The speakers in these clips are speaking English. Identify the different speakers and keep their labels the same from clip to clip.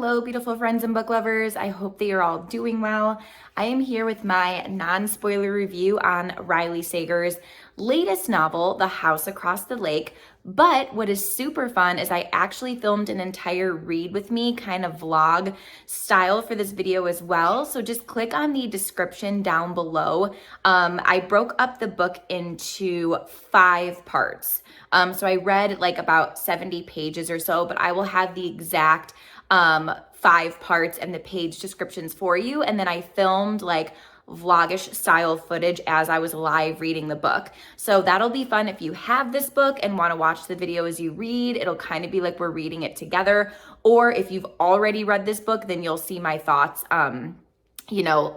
Speaker 1: Hello, beautiful friends and book lovers. I hope that you're all doing well. I am here with my non-spoiler review on Riley Sager's latest novel, The House Across the Lake. But what is super fun is I actually filmed an entire read with me kind of vlog style for this video as well. So just click on the description down below. I broke up the book into 5 parts. So I read like about 70 pages or so, but I will have the exact 5 parts and the page descriptions for you. And then I filmed like vlogish style footage as I was live reading the book. So that'll be fun if you have this book and want to watch the video as you read. It'll kind of be like we're reading it together. Or if you've already read this book, then you'll see my thoughts,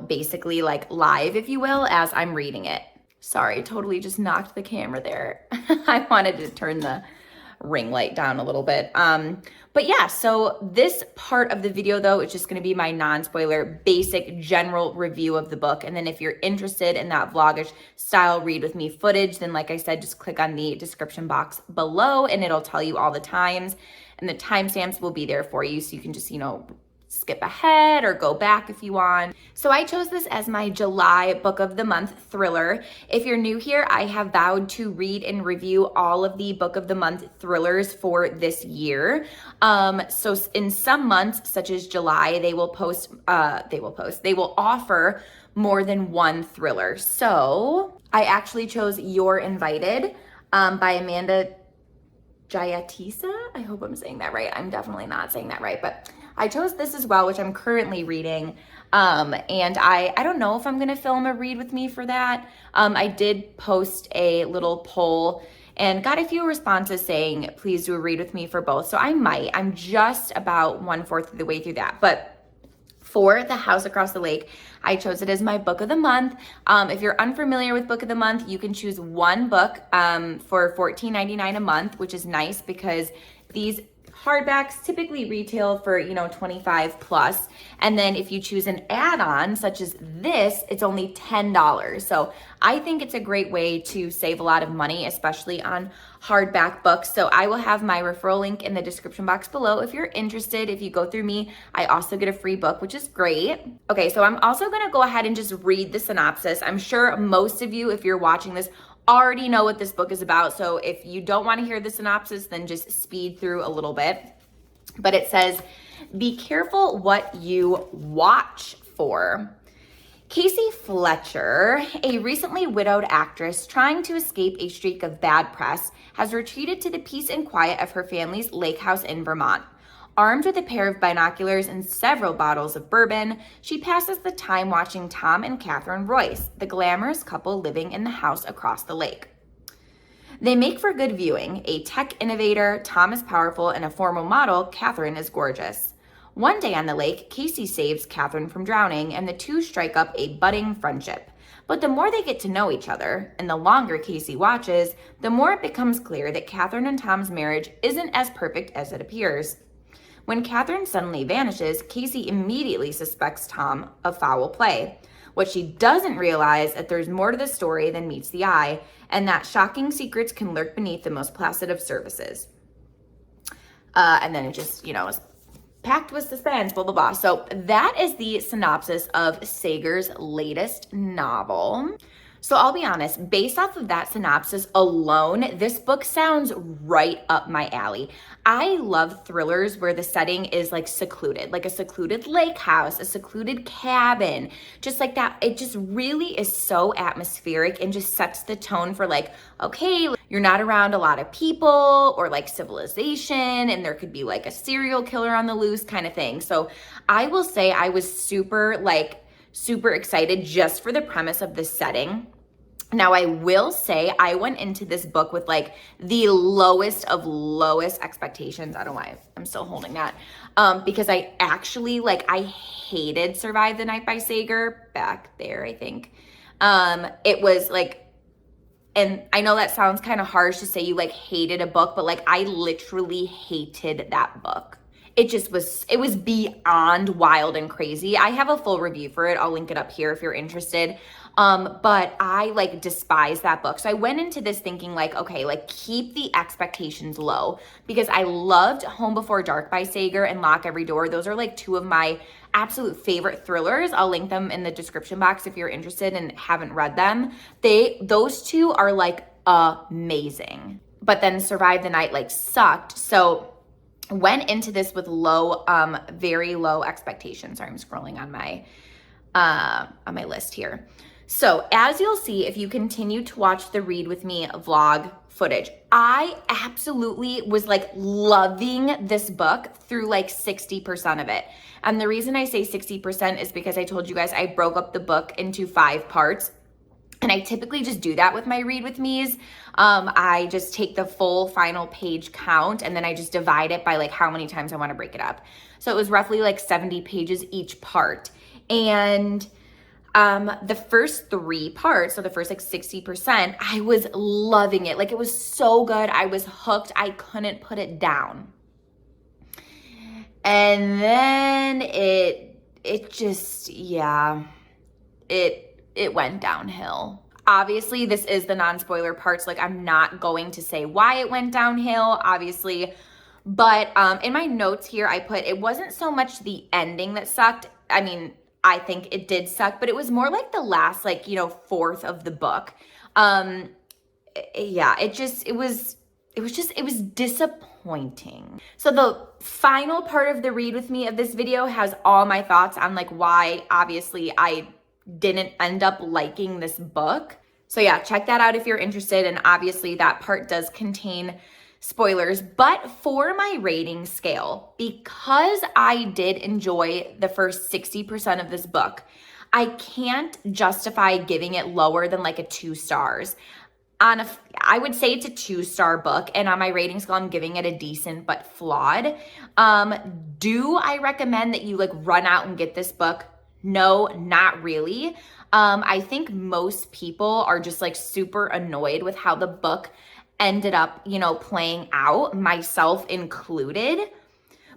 Speaker 1: basically like live, if you will, as I'm reading it. Sorry, totally just knocked the camera there. I wanted to turn the ring light down a little bit. But yeah, so this part of the video though, it's just gonna be my non-spoiler basic general review of the book. And then if you're interested in that vlogish style read with me footage, then like I said, just click on the description box below and it'll tell you all the times, and the timestamps will be there for you. So you can just, skip ahead or go back if you want. So I chose this as my July book of the month thriller. If you're new here, I have vowed to read and review all of the book of the month thrillers for this year. So in some months, such as July, they will offer more than one thriller. So I actually chose You're Invited by Amanda Jayatisa. I hope I'm saying that right. I'm definitely not saying that right, but I chose this as well, which I'm currently reading. And I don't know if I'm gonna film a read with me for that. I did post a little poll and got a few responses saying, please do a read with me for both. So I might. I'm just about 1/4 of the way through that. But for The House Across the Lake, I chose it as my book of the month. If you're unfamiliar with book of the month, you can choose one book for $14.99 a month, which is nice because these hardbacks typically retail for, 25 plus. And then if you choose an add-on such as this, it's only $10. So I think it's a great way to save a lot of money, especially on hardback books. So I will have my referral link in the description box below. If you're interested, if you go through me, I also get a free book, which is great. Okay, so I'm also gonna go ahead and just read the synopsis. I'm sure most of you, if you're watching this, already know what this book is about. So if you don't want to hear the synopsis, then just speed through a little bit. But it says, be careful what you watch for. Casey Fletcher, a recently widowed actress trying to escape a streak of bad press, has retreated to the peace and quiet of her family's lake house in Vermont. Armed with a pair of binoculars and several bottles of bourbon, she passes the time watching Tom and Catherine Royce, the glamorous couple living in the house across the lake. They make for good viewing. A tech innovator, Tom is powerful, and a former model, Catherine is gorgeous. One day on the lake, Casey saves Catherine from drowning, and the two strike up a budding friendship. But the more they get to know each other, and the longer Casey watches, the more it becomes clear that Catherine and Tom's marriage isn't as perfect as it appears. When Catherine suddenly vanishes, Casey immediately suspects Tom of foul play. What she doesn't realize is that there's more to the story than meets the eye, and that shocking secrets can lurk beneath the most placid of surfaces. And then it just, is packed with suspense, blah, blah, blah. So that is the synopsis of Sager's latest novel. So I'll be honest, based off of that synopsis alone, this book sounds right up my alley. I love thrillers where the setting is like secluded, like a secluded lake house, a secluded cabin, just like that. It just really is so atmospheric and just sets the tone for like, okay, you're not around a lot of people or like civilization, and there could be like a serial killer on the loose kind of thing. So I will say I was super excited just for the premise of this setting. Now, I will say I went into this book with like the lowest of lowest expectations. I don't know why I'm still holding that. Because I actually I hated Survive the Night by Sager back there, I think. It was and I know that sounds kind of harsh to say you hated a book, but I literally hated that book. It was beyond wild and crazy. I have a full review for it. I'll link it up here if you're interested. But I like despise that book. So I went into this thinking like, okay, like keep the expectations low, because I loved Home Before Dark by Sager and Lock Every Door. Those are like two of my absolute favorite thrillers. I'll link them in the description box if you're interested and haven't read them. Those two are like amazing. But then Survive the Night like sucked. So went into this with low, very low expectations. Sorry, I'm scrolling on my list here. So as you'll see, if you continue to watch the Read With Me vlog footage, I absolutely was like loving this book through like 60% of it. And the reason I say 60% is because I told you guys I broke up the book into 5 parts. And I typically just do that with my Read With Me's. I just take the full final page count and then I just divide it by like how many times I want to break it up. So it was roughly like 70 pages each part. And the first 3 parts, so the first like 60%, I was loving it. Like it was so good. I was hooked. I couldn't put it down. And then it just, yeah, it went downhill. Obviously, this is the non-spoiler parts. Like I'm not going to say why it went downhill, obviously. But in my notes here, I put, it wasn't so much the ending that sucked. I mean, I think it did suck, but it was more like the last, like, you know, fourth of the book. Yeah, it was disappointing. So the final part of the Read With Me of this video has all my thoughts on like why obviously I didn't end up liking this book. So yeah, check that out if you're interested. And obviously that part does contain spoilers, but for my rating scale, because I did enjoy the first 60% of this book, I can't justify giving it lower than like a 2 stars. I would say it's a 2-star book, and on my rating scale, I'm giving it a decent but flawed. Do I recommend that you like run out and get this book? No, not really. I think most people are just like super annoyed with how the book ended up, you know, playing out, myself included.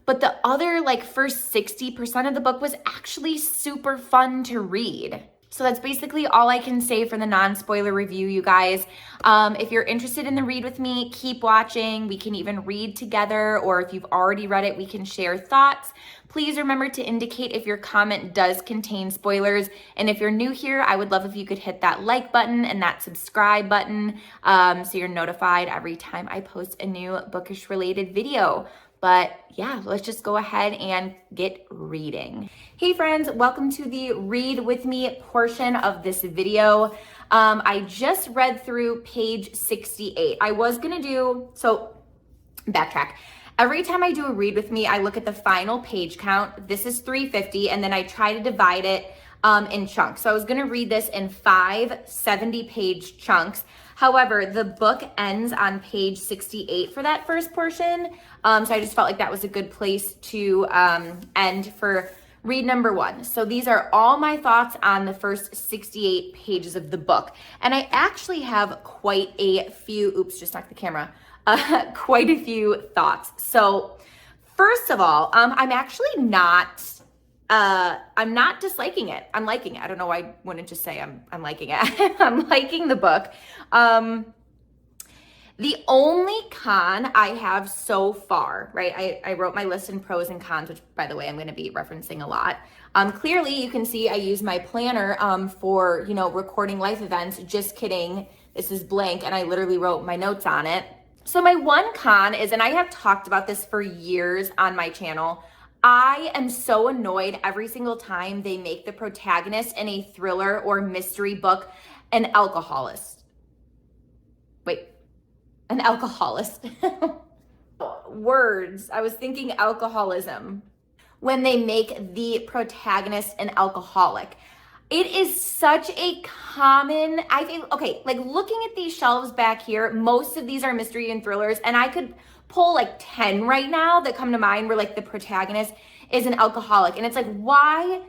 Speaker 1: But the other like first 60% of the book was actually super fun to read. So that's basically all I can say for the non-spoiler review, you guys. If you're interested in the Read With Me, keep watching. We can even read together, or if you've already read it, we can share thoughts. Please remember to indicate if your comment does contain spoilers. And if you're new here, I would love if you could hit that like button and that subscribe button so you're notified every time I post a new bookish related video. But yeah, let's just go ahead and get reading. Hey friends, welcome to the Read With Me portion of this video. I just read through page 68. I was gonna so backtrack. Every time I do a Read With Me, I look at the final page count. This is 350, and then I try to divide it in chunks. So I was gonna read this in 5 70-page chunks. However, the book ends on page 68 for that first portion. So I just felt like that was a good place to end for read number 1. So these are all my thoughts on the first 68 pages of the book. And I actually have quite a few, oops, just knocked the camera, quite a few thoughts. So first of all, I'm actually not, I'm not disliking it. I'm liking it. I don't know why I wouldn't just say I'm liking it. I'm liking the book. The only con I have so far, right? I wrote my list in pros and cons, which by the way, I'm going to be referencing a lot. Clearly you can see I use my planner, for, you know, recording life events. Just kidding. This is blank. And I literally wrote my notes on it. So my one con is, and I have talked about this for years on my channel, I am so annoyed every single time they make the protagonist in a thriller or mystery book an alcoholist. Wait, an alcoholist. Words. I was thinking alcoholism. When they make the protagonist an alcoholic. It is such a common, I think, okay, like looking at these shelves back here, most of these are mystery and thrillers, and I could pull like 10 right now that come to mind where like the protagonist is an alcoholic. And it's like, why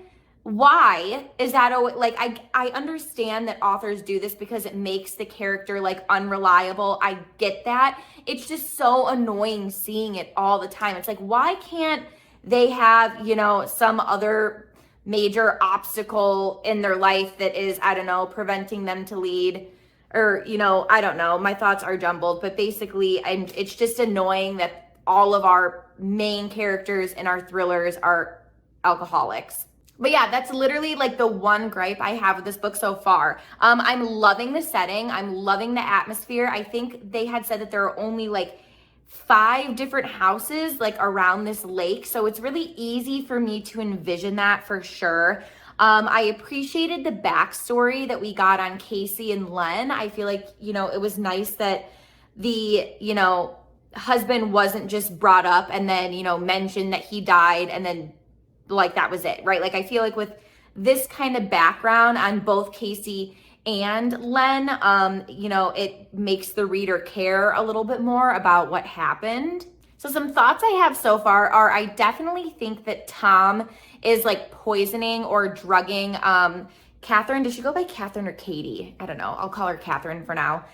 Speaker 1: is that? Like, I understand that authors do this because it makes the character like unreliable. I get that. It's just so annoying seeing it all the time. It's like, why can't they have, you know, some other major obstacle in their life that is, I don't know, preventing them to lead, or, you know, I don't know. My thoughts are jumbled, but basically, it's just annoying that all of our main characters in our thrillers are alcoholics. But yeah, that's literally like the one gripe I have with this book so far. I'm loving the setting. I'm loving the atmosphere. I think they had said that there are only like 5 different houses like around this lake. So it's really easy for me to envision that for sure. I appreciated the backstory that we got on Casey and Len. I feel like, you know, it was nice that the, you know, husband wasn't just brought up and then, you know, mentioned that he died and then like that was it, right? Like I feel like with this kind of background on both Casey and Len, you know, it makes the reader care a little bit more about what happened. So some thoughts I have so far are I definitely think that Tom is like poisoning or drugging Catherine. Does she go by Catherine or Katie? I don't know. I'll call her Catherine for now.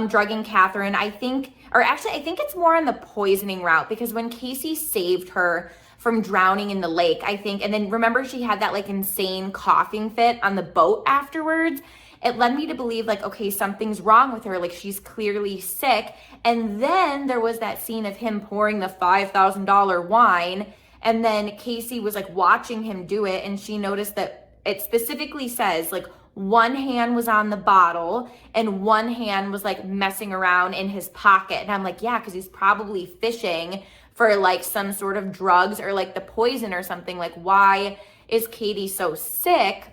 Speaker 1: Drugging Catherine. I think it's more on the poisoning route, because when Casey saved her from drowning in the lake, I think, and then remember she had that like insane coughing fit on the boat afterwards. It led me to believe like, okay, something's wrong with her. Like she's clearly sick. And then there was that scene of him pouring the $5,000 wine. And then Casey was like watching him do it. And she noticed that it specifically says like one hand was on the bottle and one hand was like messing around in his pocket. And I'm like, yeah, because he's probably fishing for like some sort of drugs or like the poison or something. Like, why is Katie so sick?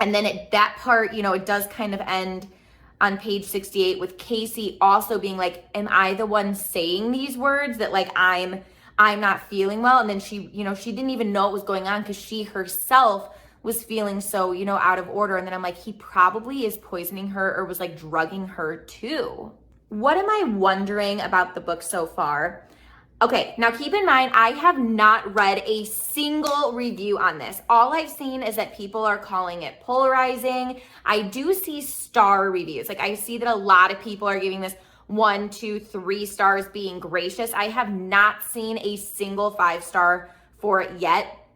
Speaker 1: And then that part, you know, it does kind of end on page 68 with Casey also being like, am I the one saying these words that like I'm not feeling well? And then she, you know, she didn't even know what was going on because she herself was feeling so, you know, out of order. And then I'm like, he probably is poisoning her or was like drugging her too. What am I wondering about the book so far? Okay, now keep in mind, I have not read a single review on this. All I've seen is that people are calling it polarizing. I do see star reviews. Like I see that a lot of people are giving this 1, 2, 3 stars, being gracious. I have not seen a single 5-star for it yet.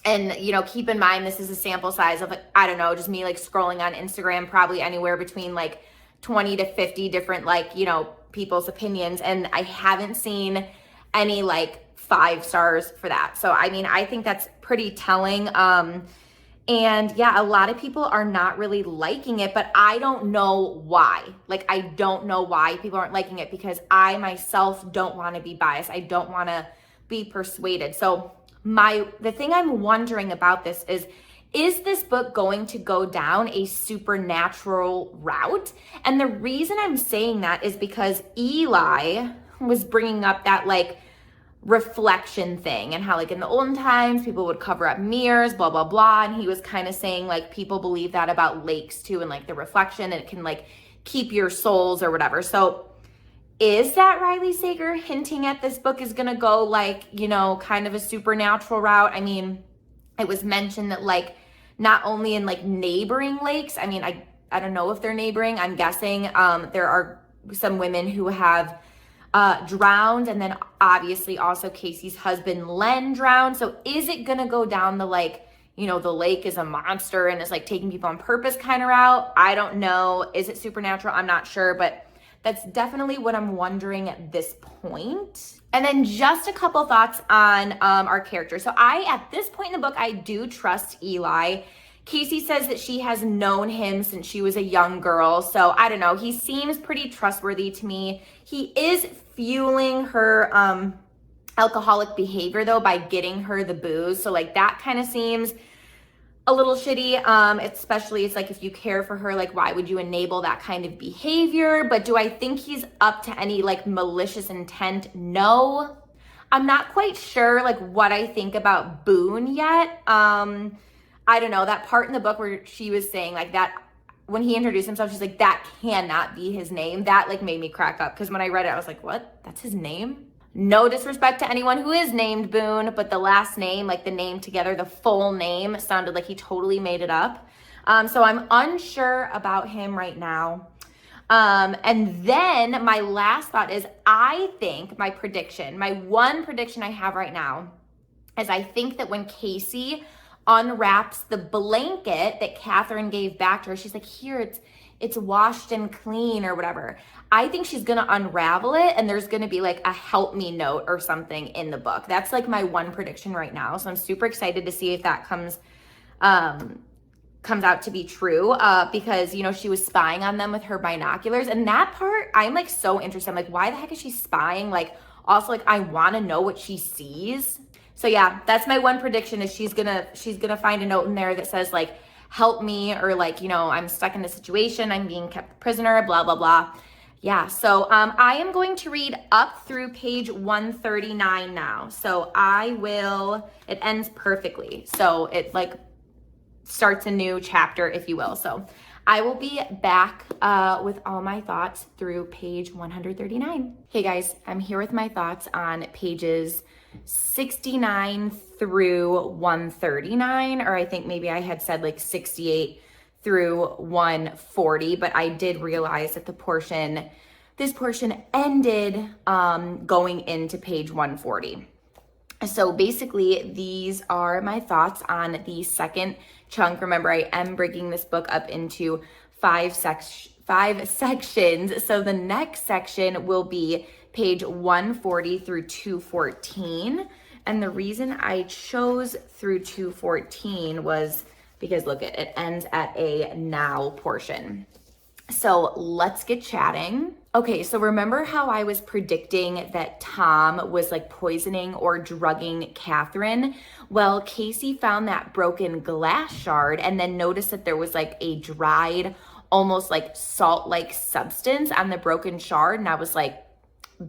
Speaker 1: And, you know, keep in mind, this is a sample size of, I don't know, just me like scrolling on Instagram, probably anywhere between like 20 to 50 different, like, you know, people's opinions. And I haven't seen any like 5 stars for that. So, I mean, I think that's pretty telling. And yeah, a lot of people are not really liking it, but I don't know why. Like, I don't know why people aren't liking it, because I myself don't want to be biased. I don't want to be persuaded. So the thing I'm wondering about this is this book going to go down a supernatural route? And the reason I'm saying that is because Eli was bringing up that like reflection thing and how like in the olden times people would cover up mirrors, blah, blah, blah. And he was kind of saying like people believe that about lakes too, and like the reflection, and it can like keep your souls or whatever. So is that Riley Sager hinting at this book is going to go like, you know, kind of a supernatural route? I mean, it was mentioned that like not only in like neighboring lakes, I mean, I don't know if they're neighboring, I'm guessing there are some women who have drowned, and then obviously also Casey's husband Len drowned. So is it gonna go down the like, you know, the lake is a monster and it's like taking people on purpose kind of route? I don't know. Is it supernatural? I'm not sure, but that's definitely what I'm wondering at this point. And then just a couple thoughts on our character. So at this point in the book, I do trust Eli. Casey says that she has known him since she was a young girl. So I don't know. He seems pretty trustworthy to me. He is fueling her alcoholic behavior though by getting her the booze. So like that kind of seems a little shitty, especially it's like if you care for her, like why would you enable that kind of behavior? But do I think he's up to any like malicious intent? No. I'm not quite sure like what I think about Boone yet. I don't know, that part in the book where she was saying like that, when he introduced himself, she's like, that cannot be his name. That like made me crack up, because when I read it, I was like, what? That's his name? No disrespect to anyone who is named Boone, but the last name, like the name together, the full name sounded like he totally made it up. So I'm unsure about him right now. And then my last thought is, I think my one prediction I have right now is I think that when Casey unwraps the blanket that Catherine gave back to her. She's like, here, it's washed and clean or whatever. I think she's gonna unravel it and there's gonna be like a help me note or something in the book. That's like my one prediction right now. So I'm super excited to see if that comes out to be true, because, you know, she was spying on them with her binoculars. And that part, I'm like so interested. I'm like, why the heck is she spying? Like, also, like, I want to know what she sees. So yeah, that's my one prediction, is she's gonna find a note in there that says like, help me, or like, you know, I'm stuck in a situation, I'm being kept prisoner, blah, blah, blah. Yeah, so I am going to read up through page 139 now. So it ends perfectly. So it like starts a new chapter, if you will. So I will be back with all my thoughts through page 139. Hey guys, I'm here with my thoughts on pages 69 through 139, or I think maybe I had said like 68 through 140, but I did realize that this portion ended going into page 140. So basically, these are my thoughts on the second chunk. Remember, I am breaking this book up into five sections. So the next section will be page 140 through 214. And the reason I chose through 214 was because look, it ends at a now portion. So let's get chatting. Okay, so remember how I was predicting that Tom was like poisoning or drugging Catherine? Well, Casey found that broken glass shard and then noticed that there was like a dried, almost like salt-like substance on the broken shard. And I was like,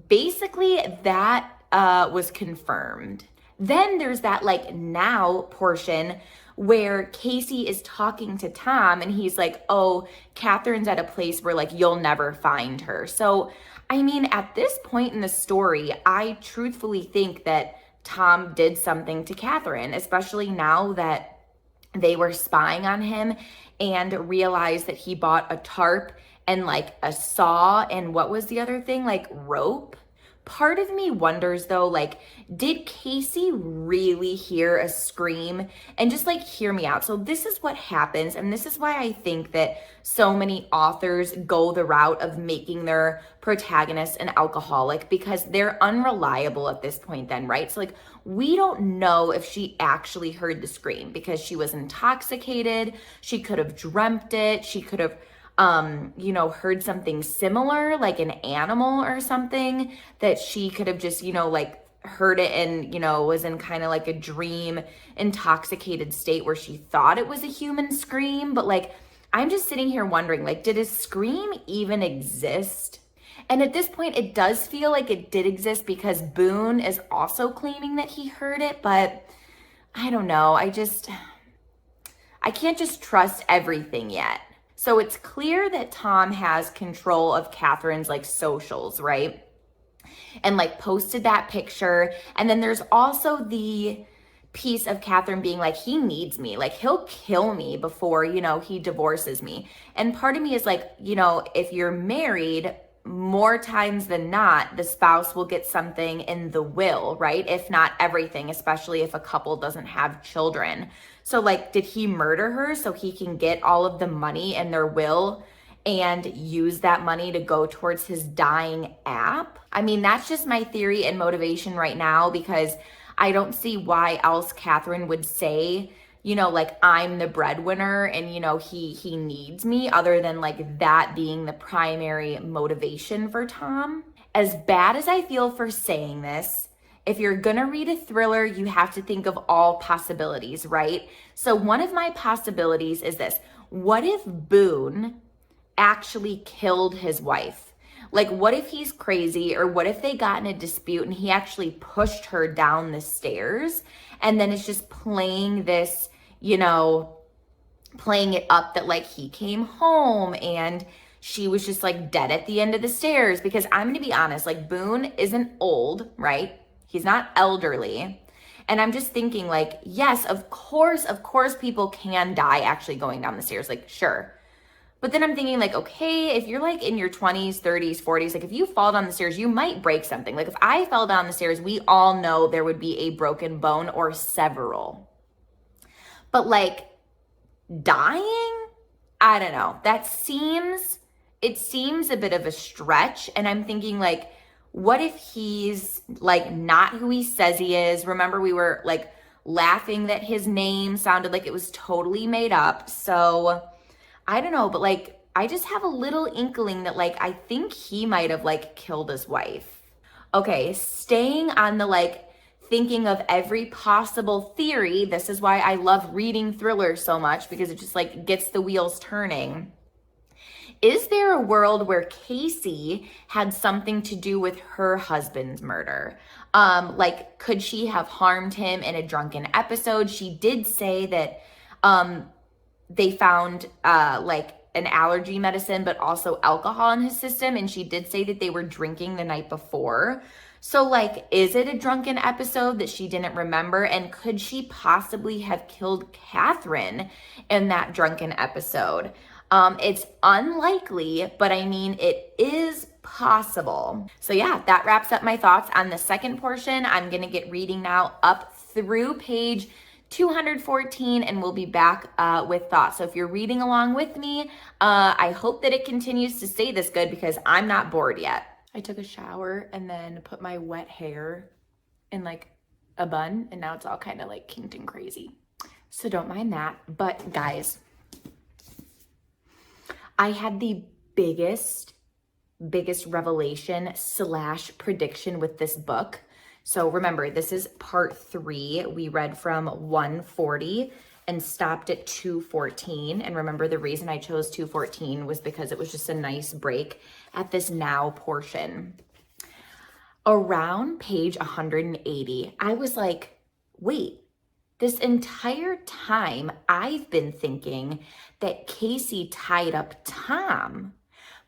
Speaker 1: basically that was confirmed. Then there's that like now portion where Casey is talking to Tom and he's like, oh, Catherine's at a place where like you'll never find her. So, I mean, at this point in the story, I truthfully think that Tom did something to Catherine, especially now that they were spying on him and realized that he bought a tarp and like a saw and what was the other thing, like rope. Part of me wonders though, like, did Casey really hear a scream? And just like, hear me out. So this is what happens. And this is why I think that so many authors go the route of making their protagonist an alcoholic, because they're unreliable at this point then, right? So like, we don't know if she actually heard the scream because she was intoxicated. She could have dreamt it. She could have you know, heard something similar, like an animal or something, that she could have just, you know, like heard it and, you know, was in kind of like a dream intoxicated state where she thought it was a human scream. But like, I'm just sitting here wondering, like, did a scream even exist? And at this point, it does feel like it did exist because Boone is also claiming that he heard it, but I don't know. I can't just trust everything yet. So it's clear that Tom has control of Catherine's like socials, right? And like posted that picture. And then there's also the piece of Catherine being like, he needs me, like he'll kill me before, you know, he divorces me. And part of me is like, you know, if you're married, more times than not, the spouse will get something in the will, right? If not everything, especially if a couple doesn't have children. So like, did he murder her so he can get all of the money in their will and use that money to go towards his dying app? I mean, that's just my theory and motivation right now, because I don't see why else Catherine would say, you know, like, I'm the breadwinner and, you know, he needs me, other than like that being the primary motivation for Tom. As bad as I feel for saying this, if you're gonna read a thriller, you have to think of all possibilities, right? So one of my possibilities is this: what if Boone actually killed his wife? Like, what if he's crazy, or what if they got in a dispute and he actually pushed her down the stairs, and then it's just playing this, you know, playing it up that like he came home and she was just like dead at the end of the stairs? Because I'm gonna be honest, like, Boone isn't old, right? He's not elderly. And I'm just thinking like, yes, of course people can die actually going down the stairs, like, sure. But then I'm thinking like, okay, if you're like in your 20s, 30s, 40s, like if you fall down the stairs, you might break something. Like if I fell down the stairs, we all know there would be a broken bone or several. But like dying, I don't know. It seems a bit of a stretch. And I'm thinking like, what if he's like not who he says he is? Remember, we were like laughing that his name sounded like it was totally made up. So I don't know, but like, I just have a little inkling that like, I think he might have like killed his wife. Okay, staying on the like thinking of every possible theory. This is why I love reading thrillers so much, because it just like gets the wheels turning. Is there a world where Casey had something to do with her husband's murder? Like, could she have harmed him in a drunken episode? She did say that they found like an allergy medicine, but also alcohol in his system. And she did say that they were drinking the night before. So like, is it a drunken episode that she didn't remember? And could she possibly have killed Catherine in that drunken episode? It's unlikely, but I mean, it is possible. So yeah, that wraps up my thoughts on the second portion. I'm gonna get reading now up through page 214, and we'll be back with thoughts. So if you're reading along with me, I hope that it continues to stay this good, because I'm not bored yet. I took a shower and then put my wet hair in like a bun, and now it's all kind of like kinked and crazy. So don't mind that. But guys, I had the biggest revelation / prediction with this book. So remember, this is part 3. We read from 140 and stopped at 214. And remember, the reason I chose 214 was because it was just a nice break at this now portion. Around page 180, I was like, wait, this entire time I've been thinking that Casey tied up Tom.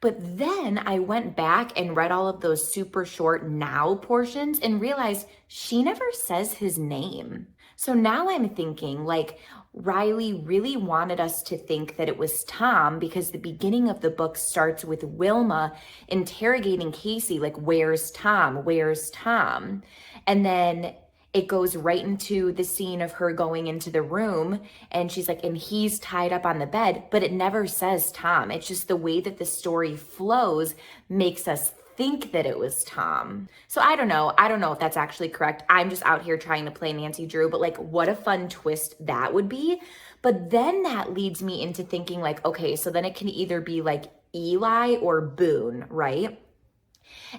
Speaker 1: But then I went back and read all of those super short now portions and realized she never says his name. So now I'm thinking like Riley really wanted us to think that it was Tom, because the beginning of the book starts with Wilma interrogating Casey, like, where's Tom? Where's Tom? And then it goes right into the scene of her going into the room, and she's like, and he's tied up on the bed, but it never says Tom. It's just the way that the story flows makes us think that it was Tom. So I don't know if that's actually correct. I'm just out here trying to play Nancy Drew, but like, what a fun twist that would be. But then that leads me into thinking like, okay, so then it can either be like Eli or Boone, right?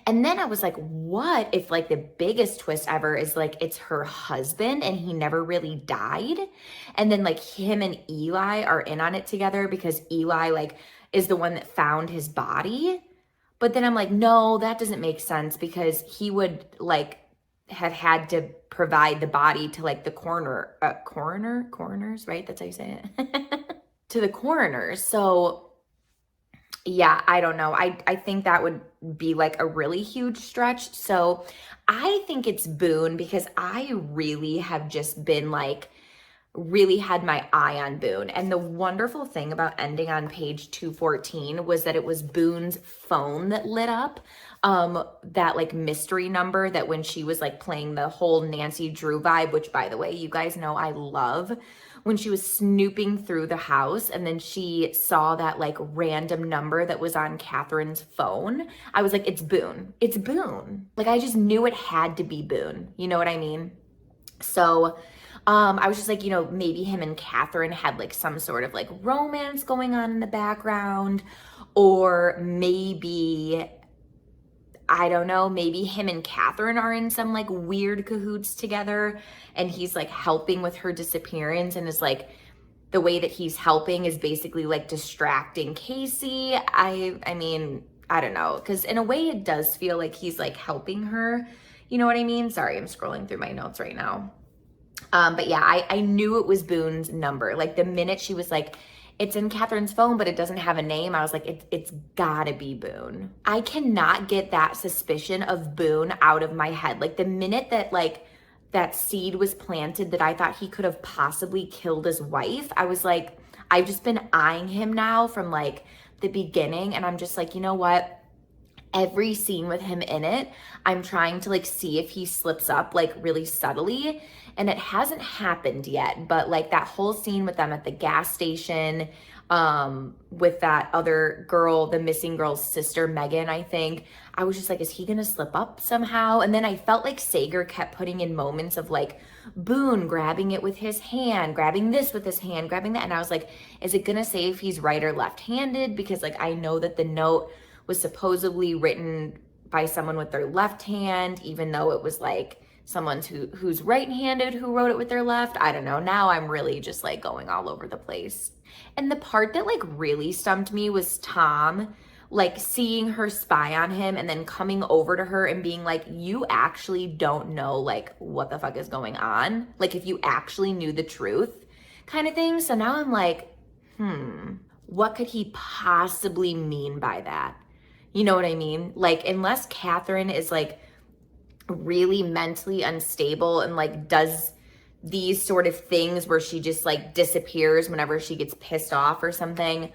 Speaker 1: And then I was like, what if like the biggest twist ever is like it's her husband and he never really died? And then like him and Eli are in on it together because Eli like is the one that found his body. But then I'm like, no, that doesn't make sense, because he would like have had to provide the body to like the coroners, right? That's how you say it. To the coroners. So yeah, I don't know. I think that would be like a really huge stretch. So I think it's Boone, because I really have just been like, really had my eye on Boone. And the wonderful thing about ending on page 214 was that it was Boone's phone that lit up. That like mystery number that when she was like playing the whole Nancy Drew vibe, which by the way, you guys know I love, when she was snooping through the house and then she saw that like random number that was on Catherine's phone. I was like, it's Boone. It's Boone. Like I just knew it had to be Boone. You know what I mean? So I was just like, maybe him and Catherine had like some sort of like romance going on in the background, or maybe, I don't know, maybe him and Catherine are in some like weird cahoots together and he's like helping with her disappearance, and is like, the way that he's helping is basically like distracting Casey. I mean, I don't know, because in a way it does feel like he's like helping her. You know what I mean? Sorry, I'm scrolling through my notes right now. But yeah, I knew it was Boone's number. Like the minute she was like, it's in Catherine's phone, but it doesn't have a name, I was like, it's gotta be Boone. I cannot get that suspicion of Boone out of my head. Like the minute that like that seed was planted that I thought he could have possibly killed his wife, I was like, I've just been eyeing him now from like the beginning, and I'm just like, you know what? every scene with him in it, I'm trying to like see if he slips up like really subtly, and it hasn't happened yet. But like that whole scene with them at the gas station, with that other girl, the missing girl's sister, Megan, I think, I was just like, is he gonna slip up somehow? And then I felt like Sager kept putting in moments of like Boone grabbing it with his hand, grabbing this with his hand, grabbing that. And I was like, is it gonna say if he's right or left-handed? Because like I know that the note was supposedly written by someone with their left hand, even though it was like someone who's right-handed who wrote it with their left. I don't know. Now I'm really just like going all over the place. And the part that like really stumped me was Tom like seeing her spy on him and then coming over to her and being like, you actually don't know like what the fuck is going on. Like if you actually knew the truth kind of thing. So now I'm like, what could he possibly mean by that? You know what I mean? Like, unless Catherine is like really mentally unstable and like does these sort of things where she just like disappears whenever she gets pissed off or something,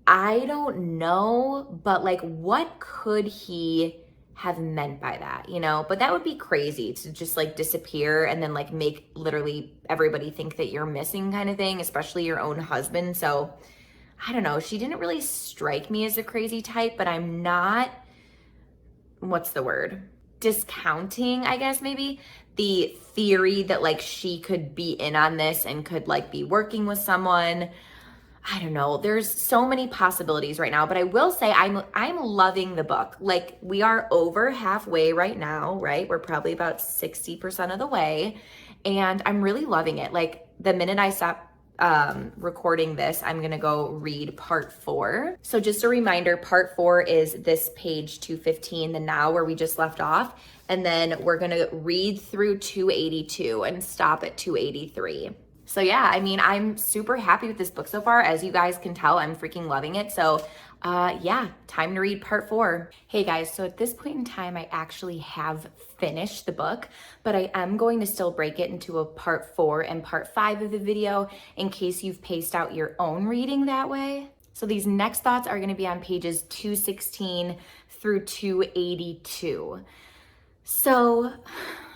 Speaker 1: I don't know. But like, what could he have meant by that, you know? But that would be crazy to just like disappear and then like make literally everybody think that you're missing kind of thing, especially your own husband. So I don't know. She didn't really strike me as a crazy type, but I'm not, what's the word? Discounting, I guess, maybe the theory that like she could be in on this and could like be working with someone. I don't know. There's so many possibilities right now, but I will say I'm loving the book. Like we are over halfway right now, right? We're probably about 60% of the way, and I'm really loving it. Like the minute I stop recording this, I'm gonna go read part 4. So just a reminder, part 4 is this page 215, the now where we just left off, and then we're gonna read through 282 and stop at 283. So yeah, I mean, I'm super happy with this book so far. As you guys can tell, I'm freaking loving it. So yeah, time to read part 4. Hey guys, so at this point in time, I actually have finished the book, but I am going to still break it into a part 4 and part 5 of the video in case you've paced out your own reading that way. So these next thoughts are gonna be on pages 216 through 282. So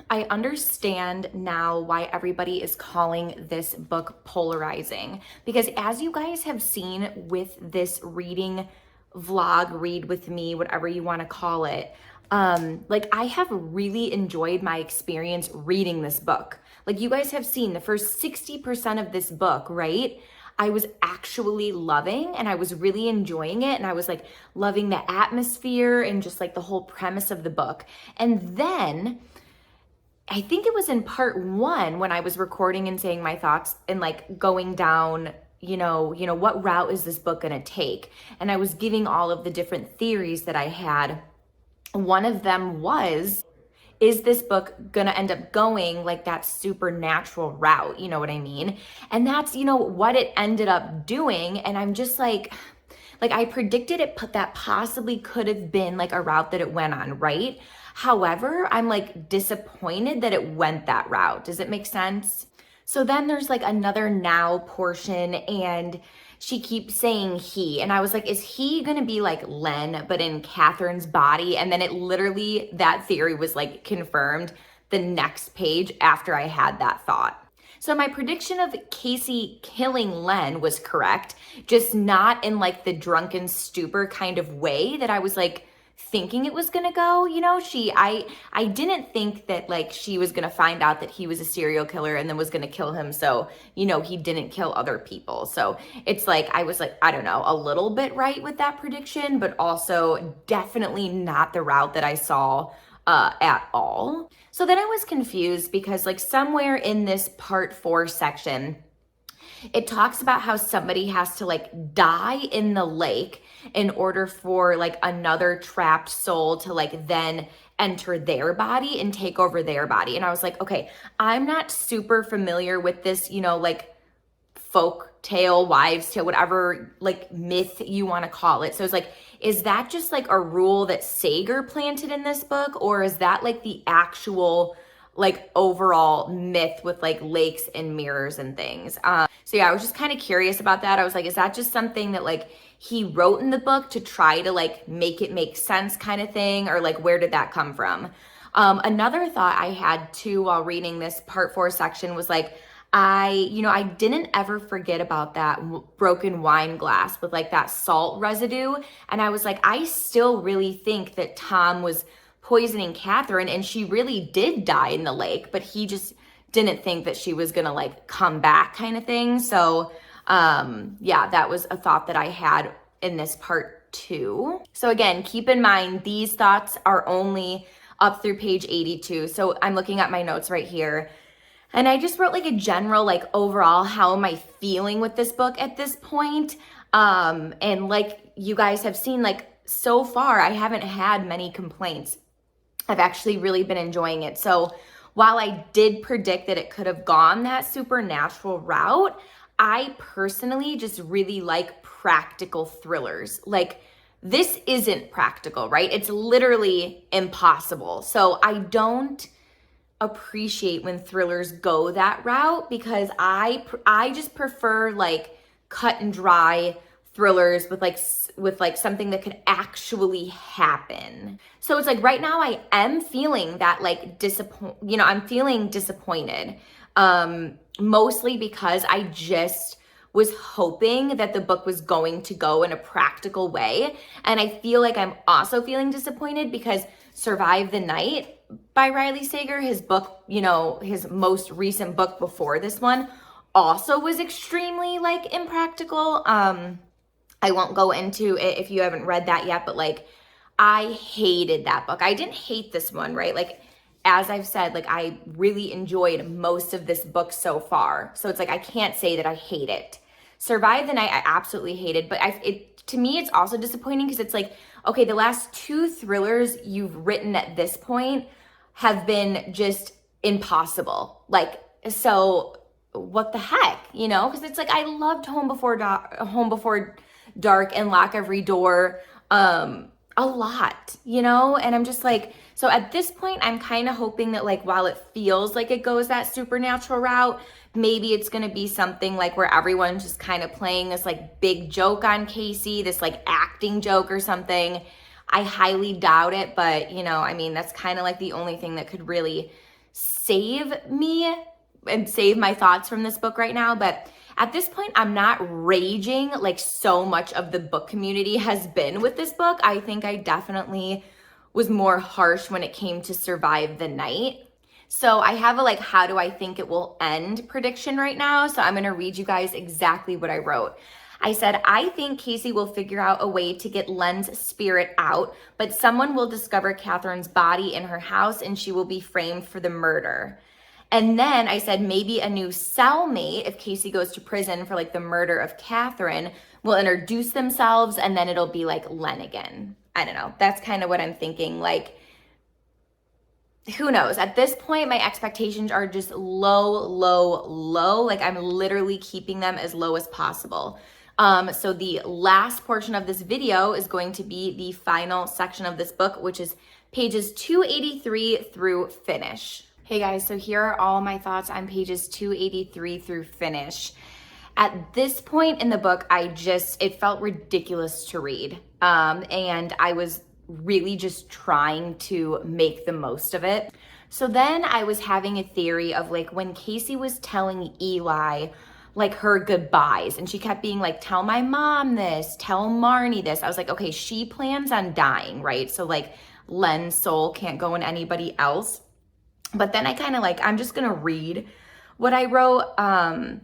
Speaker 1: I understand now why everybody is calling this book polarizing, because as you guys have seen with this reading vlog, read with me, whatever you want to call it, like I have really enjoyed my experience reading this book. Like you guys have seen the first 60% of this book, right? I was actually loving and I was really enjoying it, and I was like loving the atmosphere and just like the whole premise of the book. And then I think it was in part 1 when I was recording and saying my thoughts and like going down, you know, what route is this book gonna take? And I was giving all of the different theories that I had. One of them was, is this book gonna end up going like that supernatural route? You know what I mean? And that's, you know, what it ended up doing. And I'm just like I predicted it, that possibly could have been like a route that it went on, right? However, I'm like disappointed that it went that route. Does it make sense? So then there's like another now portion, and she keeps saying he, and I was like, is he gonna be like Len but in Catherine's body? And then it literally, that theory was like confirmed the next page after I had that thought. So my prediction of Casey killing Len was correct, just not in like the drunken stupor kind of way that I was like thinking it was gonna go. You know, I didn't think that like she was gonna find out that he was a serial killer and then was gonna kill him, so you know he didn't kill other people. So it's like I was like, I don't know, a little bit right with that prediction, but also definitely not the route that I saw at all. So then I was confused because like somewhere in this part 4 section, it talks about how somebody has to like die in the lake in order for like another trapped soul to like then enter their body and take over their body. And I was like, okay, I'm not super familiar with this, you know, like folk tale, wives tale, whatever like myth you want to call it. So it's like, is that just like a rule that Sager planted in this book, or is that like the actual like overall myth with like lakes and mirrors and things. So yeah, I was just kind of curious about that. I was like, is that just something that like he wrote in the book to try to like make it make sense kind of thing? Or like, where did that come from? Another thought I had too while reading this part 4 section was like, I didn't ever forget about that broken wine glass with like that salt residue. And I was like, I still really think that Tom was poisoning Catherine and she really did die in the lake, but he just didn't think that she was gonna like come back kind of thing. So yeah, that was a thought that I had in this part 2. So again, keep in mind, these thoughts are only up through page 82. So I'm looking at my notes right here. And I just wrote like a general, like overall, how am I feeling with this book at this point? And like you guys have seen, like so far, I haven't had many complaints. I've actually really been enjoying it. So while I did predict that it could have gone that supernatural route, I personally just really like practical thrillers. Like this isn't practical, right? It's literally impossible. So I don't appreciate when thrillers go that route because I just prefer like cut and dry thrillers with like something that could actually happen. So it's like right now I am feeling that like I'm feeling disappointed. Mostly because I just was hoping that the book was going to go in a practical way. And I feel like I'm also feeling disappointed because Survive the Night by Riley Sager, his book, his most recent book before this one, also was extremely like impractical. I won't go into it if you haven't read that yet, but like I hated that book. I didn't hate this one, right? Like as I've said, like I really enjoyed most of this book so far. So it's like I can't say that I hate it. Survive the Night, I absolutely hated, but to me it's also disappointing because it's like, okay, the last 2 thrillers you've written at this point have been just impossible. Like, so what the heck, because it's like I loved Home Before Dark and Lock Every Door a lot, and I'm just like, so at this point I'm kind of hoping that like while it feels like it goes that supernatural route, maybe it's going to be something like where everyone's just kind of playing this like big joke on Casey, this like acting joke or something. I highly doubt it, but that's kind of like the only thing that could really save me and save my thoughts from this book right now. But at this point, I'm not raging like so much of the book community has been with this book. I think I definitely was more harsh when it came to Survive the Night. So I have a like, how do I think it will end prediction right now. So I'm going to read you guys exactly what I wrote. I said, I think Casey will figure out a way to get Len's spirit out, but someone will discover Catherine's body in her house and she will be framed for the murder. And then I said, maybe a new cellmate, if Casey goes to prison for like the murder of Catherine, will introduce themselves and then it'll be like Len again. I don't know. That's kind of what I'm thinking. Like, who knows? At this point, my expectations are just low, low, low. Like I'm literally keeping them as low as possible. So the last portion of this video is going to be the final section of this book, which is pages 283 through finish. Hey guys, so here are all my thoughts on pages 283 through finish. At this point in the book, it felt ridiculous to read. And I was really just trying to make the most of it. So then I was having a theory of like when Casey was telling Eli like her goodbyes and she kept being like, tell my mom this, tell Marnie this. I was like, okay, she plans on dying, right? So like Len's soul can't go in anybody else. But then I kind of like, I'm just going to read what I wrote. I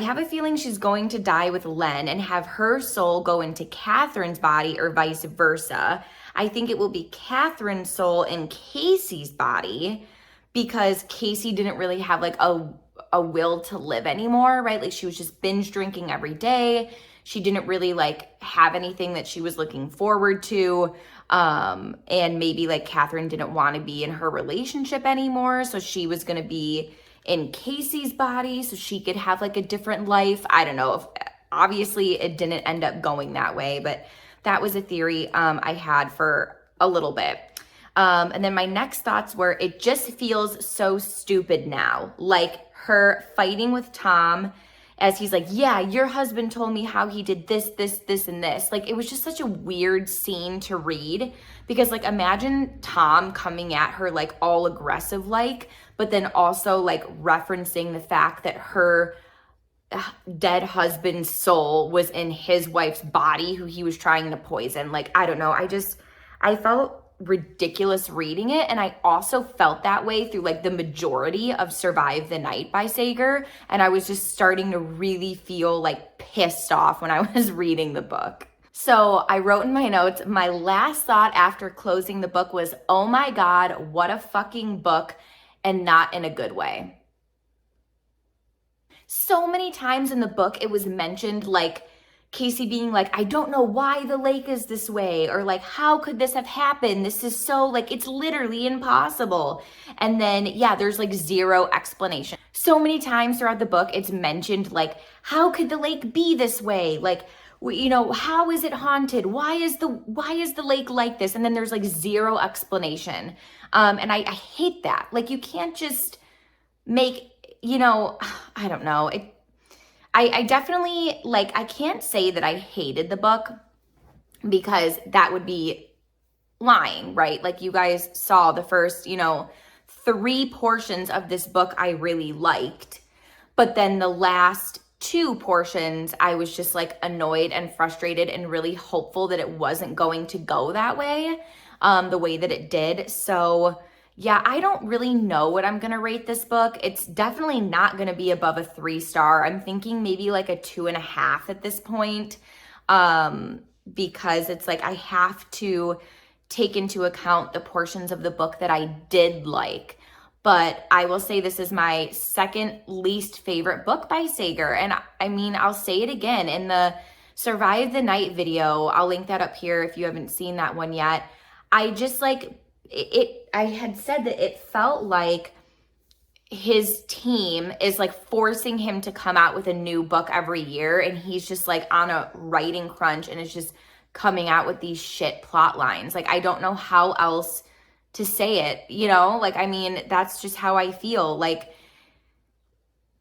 Speaker 1: have a feeling she's going to die with Len and have her soul go into Catherine's body or vice versa. I think it will be Catherine's soul in Casey's body because Casey didn't really have like a will to live anymore, right? Like she was just binge drinking every day. She didn't really like have anything that she was looking forward to. And maybe like Catherine didn't want to be in her relationship anymore. So she was going to be in Casey's body so she could have like a different life. I don't know if obviously it didn't end up going that way, but that was a theory I had for a little bit. And then my next thoughts were, it just feels so stupid now. Like her fighting with Tom as he's like, yeah, your husband told me how he did this, this, this, and this. Like, it was just such a weird scene to read because, like, imagine Tom coming at her, like, all aggressive, like, but then also, like, referencing the fact that her dead husband's soul was in his wife's body who he was trying to poison. Like, I don't know. I felt ridiculous reading it, and I also felt that way through like the majority of Survive the Night by Sager, and I was just starting to really feel like pissed off when I was reading the book. So I wrote in my notes, my last thought after closing the book was, oh my God, what a fucking book, and not in a good way. So many times in the book it was mentioned like Casey being like, I don't know why the lake is this way, or like, how could this have happened? This is so like, it's literally impossible. And then, yeah, there's like zero explanation. So many times throughout the book, it's mentioned like, how could the lake be this way? Like, you know, how is it haunted? Why is the lake like this? And then there's like zero explanation. And I hate that. Like, you can't just make, you know, I don't know. I definitely, like, I can't say that I hated the book because that would be lying, right? Like, you guys saw the first, you know, 3 portions of this book I really liked. But then the last 2 portions, I was just like annoyed and frustrated and really hopeful that it wasn't going to go that way, the way that it did. So yeah, I don't really know what I'm going to rate this book. It's definitely not going to be above a 3-star. I'm thinking maybe like a 2.5 at this point, because it's like I have to take into account the portions of the book that I did like. But I will say this is my second least favorite book by Sager. And I mean, I'll say it again in the Survive the Night video. I'll link that up here if you haven't seen that one yet. I just like... I had said that it felt like his team is like forcing him to come out with a new book every year, and he's just like on a writing crunch and is just coming out with these shit plot lines. Like, I don't know how else to say it, you know? Like, I mean, that's just how I feel. Like,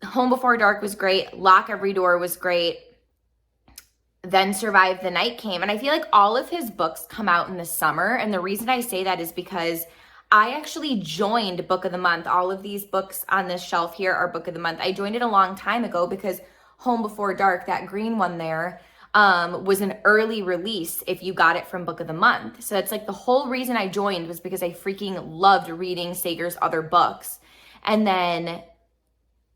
Speaker 1: Home Before Dark was great. Lock Every Door was great. Then Survive the Night came, and I feel like all of his books come out in the summer, and the reason I say that is because I actually joined Book of the Month. All of these books on this shelf here are Book of the Month. I joined it a long time ago because Home Before Dark, that green one there, was an early release if you got it from Book of the Month. So that's like the whole reason I joined, was because I freaking loved reading Sager's other books. And then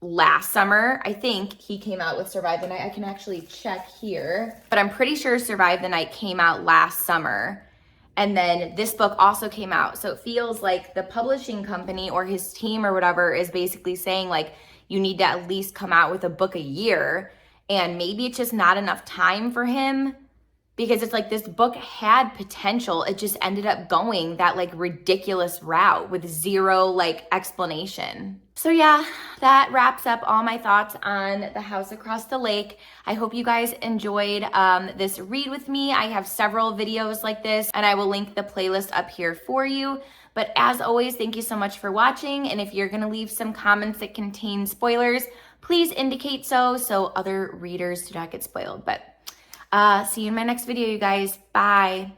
Speaker 1: last summer, I think he came out with Survive the Night. I can actually check here, but I'm pretty sure Survive the Night came out last summer. And then this book also came out. So it feels like the publishing company or his team or whatever is basically saying like, you need to at least come out with a book a year. And maybe it's just not enough time for him, because it's like this book had potential. It just ended up going that like ridiculous route with zero like explanation. So yeah, that wraps up all my thoughts on The House Across the Lake. I hope you guys enjoyed this read with me. I have several videos like this, and I will link the playlist up here for you. But as always, thank you so much for watching. And if you're gonna leave some comments that contain spoilers, please indicate so other readers do not get spoiled. But see you in my next video, you guys. Bye.